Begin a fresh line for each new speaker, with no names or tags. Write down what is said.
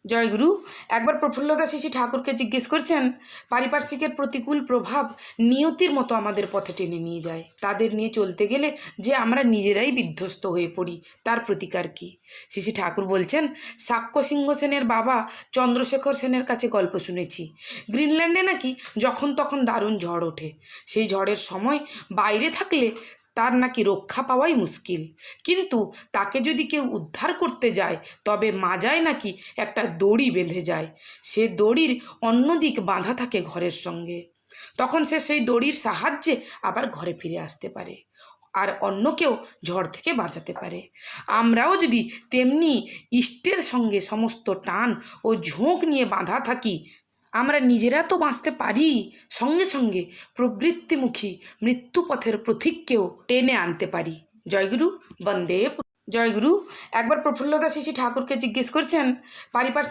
জয়গুরু। একবার প্রফুল্লদা শিশি ঠাকুরকে জিজ্ঞেস করছেন, পারিপার্শ্বিকের প্রতিকূল প্রভাব নিয়তির মতো আমাদের পথে টেনে নিয়ে যায়। তাদের নিয়ে চলতে গেলে যে আমরা নিজেরাই বিধ্বস্ত হয়ে পড়ি, তার প্রতিকার কী? শিশি ঠাকুর বলছেন, সাক্ষ্য সিংহ সেনের বাবা চন্দ্রশেখর সেনের কাছে গল্প শুনেছি। গ্রিনল্যান্ডে নাকি যখন তখন দারুণ ঝড় ওঠে। সেই ঝড়ের সময় বাইরে থাকলে তার নাকি রক্ষা পাওয়াই মুশকিল, কিন্তু তাকে যদি কেউ উদ্ধার করতে যায় তবে মাজায় নাকি একটা দড়ি বেঁধে যায়। সে দড়ির অন্য দিক বাঁধা থাকে ঘরের সঙ্গে। তখন সে সেই দড়ির সাহায্যে আবার ঘরে ফিরে আসতে পারে আর অন্যকেও ঝড় থেকে বাঁচাতে পারে। আমরাও যদি তেমনি ইষ্টের সঙ্গে সমস্ত টান ও ঝোঁক নিয়ে বাঁধা থাকি, আমরা নিজেরা তো বাঁচতে পারি, সঙ্গে সঙ্গে প্রবৃত্তিমুখী মৃত্যুপথের প্রতীককেও টেনে আনতে পারি। জয়গুরু। বন্দে। জয়গুরু। একবার প্রফুল্লদা শিশি ঠাকুরকে জিজ্ঞেস করছেন, পারিপার্শ্বিক